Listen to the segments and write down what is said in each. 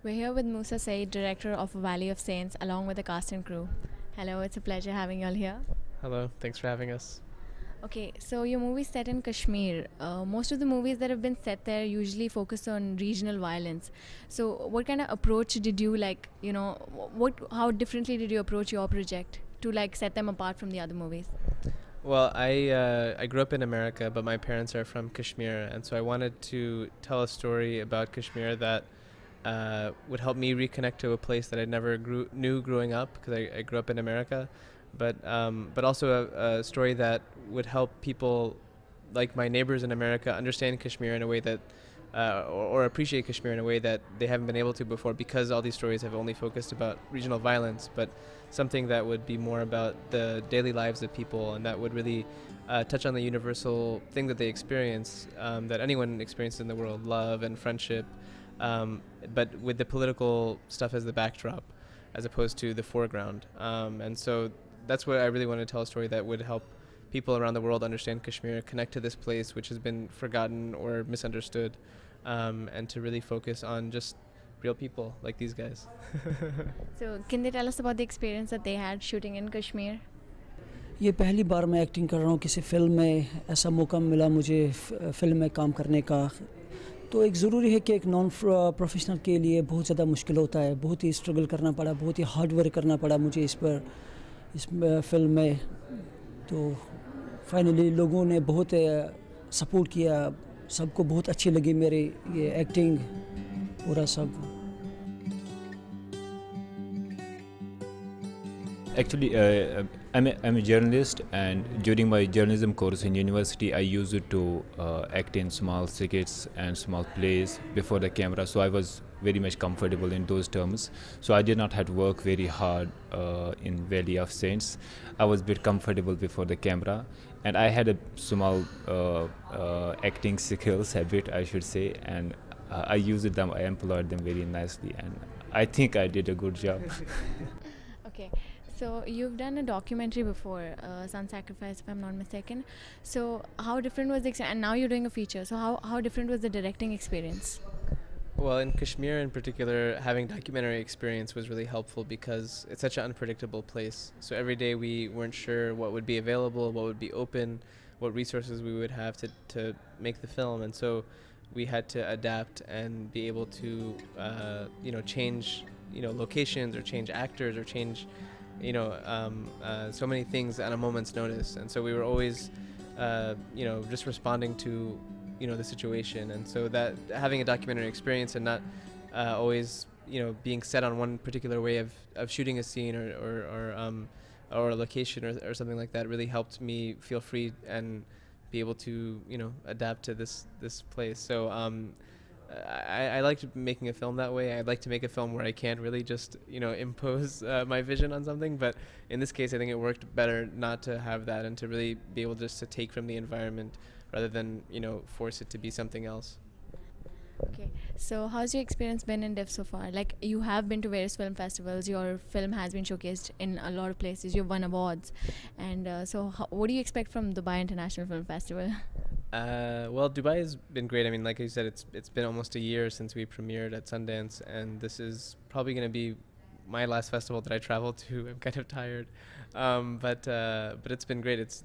We're here with Musa Said, director of Valley of Saints, along with the cast and crew. Hello, it's a pleasure having you all here. Hello, thanks for having us. Okay, so your movie's set in Kashmir. Most of the movies that have been set there usually focus on regional violence. So, what kind of approach did you how differently did you approach your project to set them apart from the other movies? Well, I grew up in America, but my parents are from Kashmir, and so I wanted to tell a story about Kashmir that would help me reconnect to a place that I never knew growing up, because I grew up in America, but also a story that would help people like my neighbors in America understand Kashmir in a way that or appreciate Kashmir in a way that they haven't been able to before, because all these stories have only focused about regional violence, but something that would be more about the daily lives of people, and that would really touch on the universal thing that they experience, that anyone experiences in the world, love and friendship, but with the political stuff as the backdrop as opposed to the foreground. And so that's what I really want to tell, a story that would help people around the world understand Kashmir, connect to this place which has been forgotten or misunderstood, and to really focus on just real people like these guys. So, can they tell us about the experience that they had shooting in Kashmir? ये पहली बार मैं acting कर रहा हूँ किसी film में, ऐसा मौका मिला मुझे फ़िल्म में काम करने का। तो एक ज़रूरी है कि एक नॉन प्रोफेशनल के लिए बहुत ज़्यादा मुश्किल होता है, बहुत ही स्ट्रगल करना पड़ा, बहुत ही हार्ड वर्क करना पड़ा मुझे इस फ़िल्म में। तो फाइनली लोगों ने बहुत सपोर्ट किया, सबको बहुत अच्छी लगी मेरी ये एक्टिंग, पूरा सब। Actually, I'm a journalist, and during my journalism course in university, I used to act in small skits and small plays before the camera. So I was very much comfortable in those terms. So I did not have to work very hard in Valley of Saints. I was a bit comfortable before the camera, and I had a small acting skills, a bit I should say, and I used them. I employed them very nicely, and I think I did a good job. Okay. So you've done a documentary before, Sun Sacrifice, if I'm not mistaken. So how different was the experience? And now you're doing a feature. So how different was the directing experience? Well, in Kashmir in particular, having documentary experience was really helpful because it's such an unpredictable place. So every day we weren't sure what would be available, what would be open, what resources we would have to make the film, and so we had to adapt and be able to change locations or change actors or change so many things at a moment's notice, and so we were always just responding to the situation. And so that having a documentary experience and not always being set on one particular way of shooting a scene or a location or something like that really helped me feel free and be able to adapt to this place. So I liked making a film that way. I'd like to make a film where I can't really just impose my vision on something, but in this case I think it worked better not to have that and to really be able just to take from the environment rather than force it to be something else. Okay, so how's your experience been in DIF so far? Like, you have been to various film festivals, your film has been showcased in a lot of places, you've won awards, and what do you expect from Dubai International Film Festival? Well, Dubai has been great. I mean, like you said, it's been almost a year since we premiered at Sundance, and this is probably going to be my last festival that I traveled to. I'm kind of tired, but it's been great. It's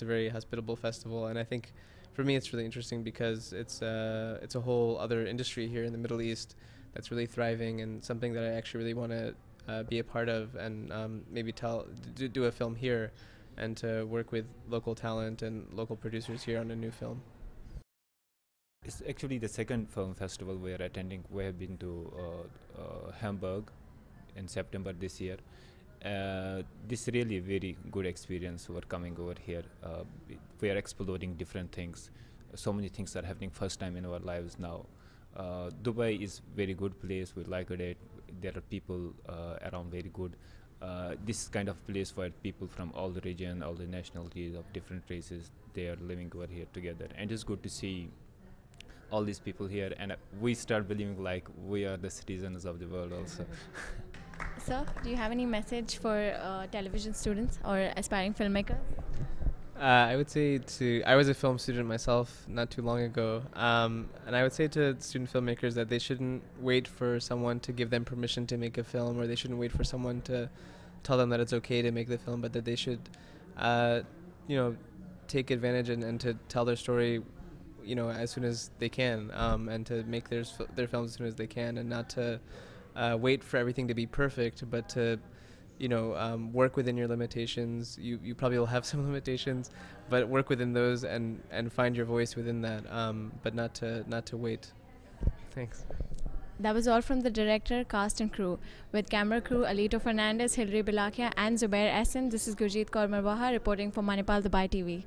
a very hospitable festival, and I think for me it's really interesting because it's a whole other industry here in the Middle East that's really thriving, and something that I actually really want to be a part of, and maybe do a film here, and to work with local talent and local producers here on a new film. It's actually the second film festival we are attending. We have been to Hamburg in September this year. This is really a very good experience for coming over here. We are exploring different things. So many things are happening first time in our lives now. Dubai is very good place. We like it. There are people around very good. This kind of place where people from all the region, all the nationalities of different races, they are living over here together, and it's good to see all these people here, and we start believing like we are the citizens of the world also. Sir, do you have any message for television students or aspiring filmmakers? I would say I was a film student myself not too long ago, and I would say to student filmmakers that they shouldn't wait for someone to give them permission to make a film, or they shouldn't wait for someone to tell them that it's okay to make the film, but that they should, take advantage and to tell their story, as soon as they can, and to make their films as soon as they can, and not to wait for everything to be perfect, but to work within your limitations. You probably will have some limitations, but work within those and find your voice within that, but not to wait. Thanks. That was all from the director, cast and crew. With camera crew Alito Fernandez, Hilary Bilakia and Zubair Ehsan, this is Gurjeet Kaur Marwaha reporting for Manipal Dubai TV.